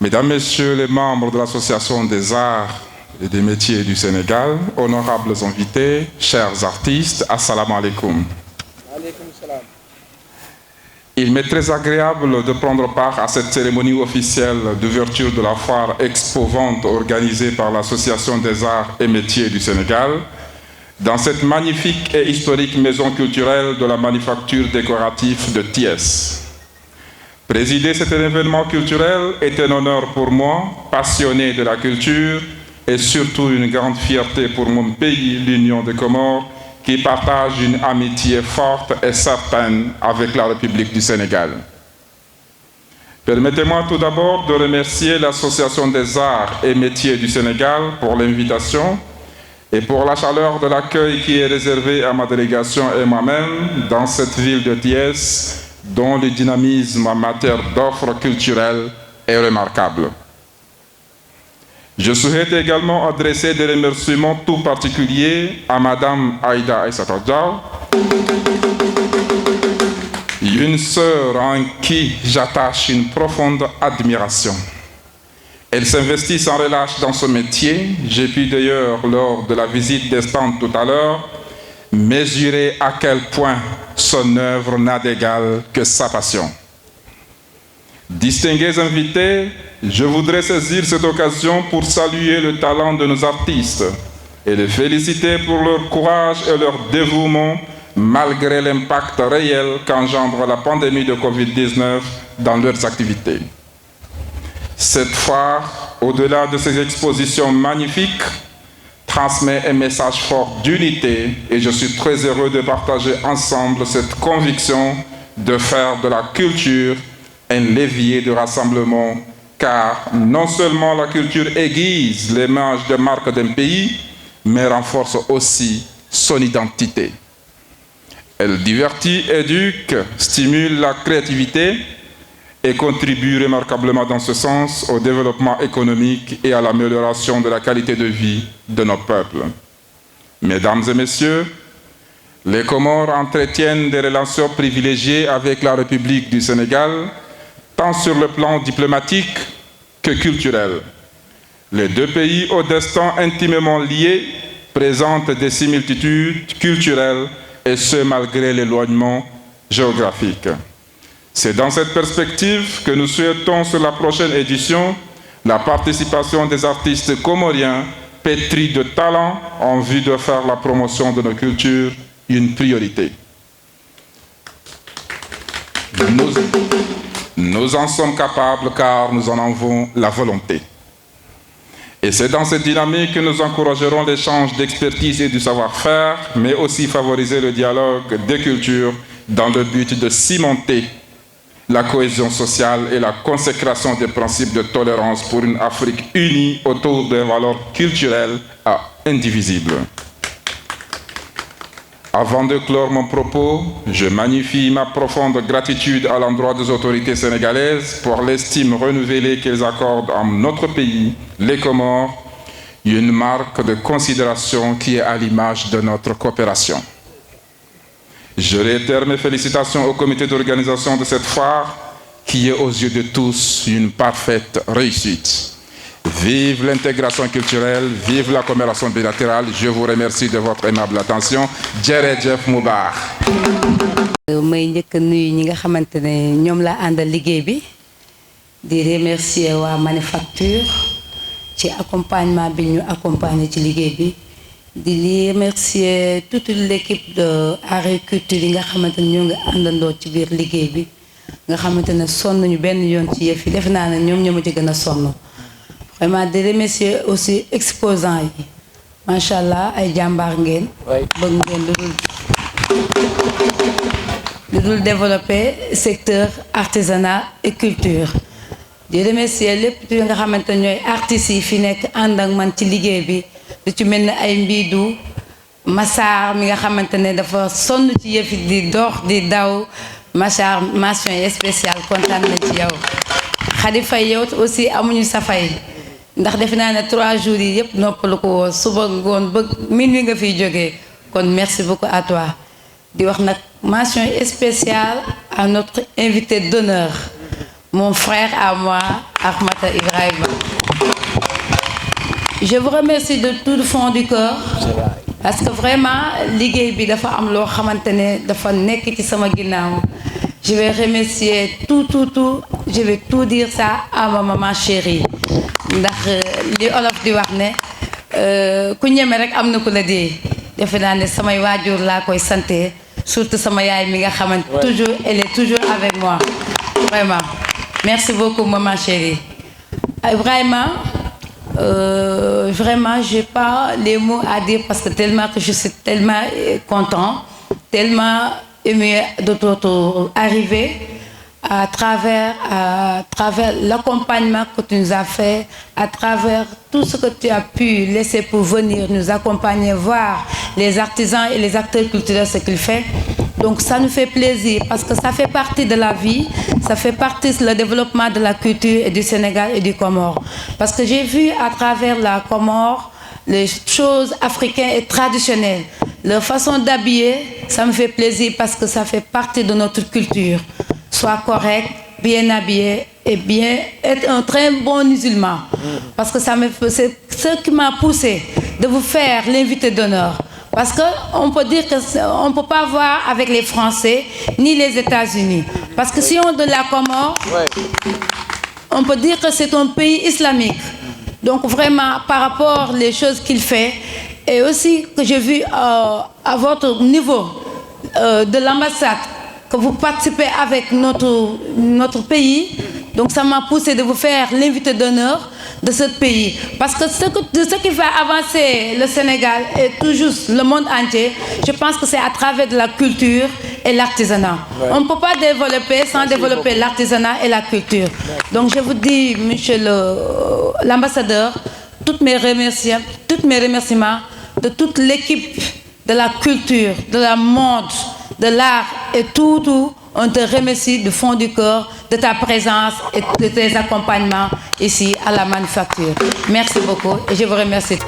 Mesdames, Messieurs les membres de l'Association des arts et des métiers du Sénégal, honorables invités, chers artistes, assalamu alaikum. Il m'est très agréable de prendre part à cette cérémonie officielle d'ouverture de la foire Expo-Vente organisée par l'Association des arts et métiers du Sénégal dans cette magnifique et historique maison culturelle de la manufacture décorative de Thiès. Présider cet événement culturel est un honneur pour moi, passionné de la culture, et surtout une grande fierté pour mon pays, l'Union des Comores, qui partage une amitié forte et certaine avec la République du Sénégal. Permettez-moi tout d'abord de remercier l'Association des arts et métiers du Sénégal pour l'invitation et pour la chaleur de l'accueil qui est réservé à ma délégation et moi-même dans cette ville de Thiès, dont le dynamisme en matière d'offres culturelles est remarquable. Je souhaite également adresser des remerciements tout particuliers à Madame Aïda Aïssata Diaw, une sœur en qui j'attache une profonde admiration. Elle s'investit sans relâche dans ce métier. J'ai pu d'ailleurs, lors de la visite des stands tout à l'heure, mesurer à quel point son œuvre n'a d'égal que sa passion. Distingués invités, je voudrais saisir cette occasion pour saluer le talent de nos artistes et les féliciter pour leur courage et leur dévouement malgré l'impact réel qu'engendre la pandémie de Covid-19 dans leurs activités. Cette foire, au-delà de ces expositions magnifiques, transmet un message fort d'unité et je suis très heureux de partager ensemble cette conviction de faire de la culture un levier de rassemblement, car non seulement la culture aiguise l'image de marque d'un pays, mais renforce aussi son identité. Elle divertit, éduque, stimule la créativité et contribue remarquablement dans ce sens au développement économique et à l'amélioration de la qualité de vie de nos peuples. Mesdames et messieurs, les Comores entretiennent des relations privilégiées avec la République du Sénégal, tant sur le plan diplomatique que culturel. Les deux pays au destin intimement liés présentent des similitudes culturelles et ce malgré l'éloignement géographique. C'est dans cette perspective que nous souhaitons sur la prochaine édition la participation des artistes comoriens pétris de talent en vue de faire la promotion de nos cultures une priorité. Nous en sommes capables car nous en avons la volonté. Et c'est dans cette dynamique que nous encouragerons l'échange d'expertise et du savoir-faire, mais aussi favoriser le dialogue des cultures dans le but de cimenter la cohésion sociale et la consécration des principes de tolérance pour une Afrique unie autour des valeurs culturelles indivisibles. Avant de clore mon propos, je magnifie ma profonde gratitude à l'endroit des autorités sénégalaises pour l'estime renouvelée qu'elles accordent à notre pays, les Comores, une marque de considération qui est à l'image de notre coopération. Je réitère mes félicitations au comité d'organisation de cette foire qui est aux yeux de tous une parfaite réussite. Vive l'intégration culturelle, vive la coopération bilatérale. Je vous remercie de votre aimable attention. Jërëjëf mu baax. may njëkk nuyu ñi nga xamante ne ñoom la àndal liggéey bi di remercier waa manufacture ci accompagnement bi ñu accompagner ci liggéey bi di remercier toute l'équipe de agriculture yi nga xamante ne ñoo ngi àndandoo ci biir liggéey bi nga xamante ne sonn ñu benn yoon ci yëf yi def naa ne ñoom ñoo ma ci gën a sonn. Vraiment de remercier aussi exposants yi machallah ay jàmbaar ngeen bëgg ngeen lu dul développer secteur artisanat et culture di remercier lépp nga xamante ñooy artistes yi fi nekk ànd ak man ci liggéey bi lu ci mel ni ay mbiidu Massar mi nga xamante ne dafa sonn ci yëf yi di dox di daw Massar mention spéciale kontaan na ci yow Khady Faye yow aussi amuñu sa fay ndax defe naa ne 3 jours yi yëpp noppalu ko woo suba ngoon ba minuit nga fiy jógee kon merci beaucoup à toi di wax nag mention spéciale à notre invité d'honneur mon frère à moi, Ahmata Ibrahima. Je vous remercie de tout le fond du cœur parce que vraiment liggéey bi dafa am loo xamante ne dafa nekk ci sama ginnaaw. Je vais remercier tout. Je vais tout dire ça à ma maman chérie. ndax li olof di wax ne ku ñeme rek am na ku la dee. defe naa ne samay waajur laa koy santé surtout sama yaay mi nga xamante toujours elle est toujours avec moi. Vraiment. Merci beaucoup maman chérie. Vraiment, vraiment, j'ai pas les mots à dire parce que tellement que je suis tellement content, tellement ému de ton arrivée à travers l'accompagnement que tu nous as fait, à travers tout ce que tu as pu laisser pour venir nous accompagner, voir les artisans et les acteurs culturels ce qu'ils font. Donc ça nous fait plaisir parce que ça fait partie de la vie, ça fait partie du développement de la culture et du Sénégal et du Comore. Parce que j'ai vu à travers la Comore les choses africaines et traditionnelles. Leur façon d'habiller, ça me fait plaisir parce que ça fait partie de notre culture. Sois correct, bien habillé et bien être un très bon musulman. Parce que c'est ce qui m'a poussé de vous faire l'invité d'honneur. Parce qu'on peut dire qu'on ne peut pas voir avec les Français ni les États-Unis. Parce que si on est de la Comore, on peut dire que c'est un pays islamique. Donc vraiment, par rapport aux choses qu'il fait, et aussi que j'ai vu à votre niveau de l'ambassade, que vous participez avec notre pays, donc ça m'a poussé de vous faire l'invité d'honneur de ce pays. Parce que ce qui fait avancer le Sénégal et toujours le monde entier, je pense que c'est à travers de la culture et l'artisanat. Ouais. On ne peut pas développer sans développer l'artisanat et la culture. Donc je vous dis, monsieur l'ambassadeur, tous mes remerciements de toute l'équipe de la culture, de la mode, de l'art et tout. On te remercie du fond du cœur de ta présence et de tes accompagnements ici à la manufacture. Merci beaucoup et je vous remercie.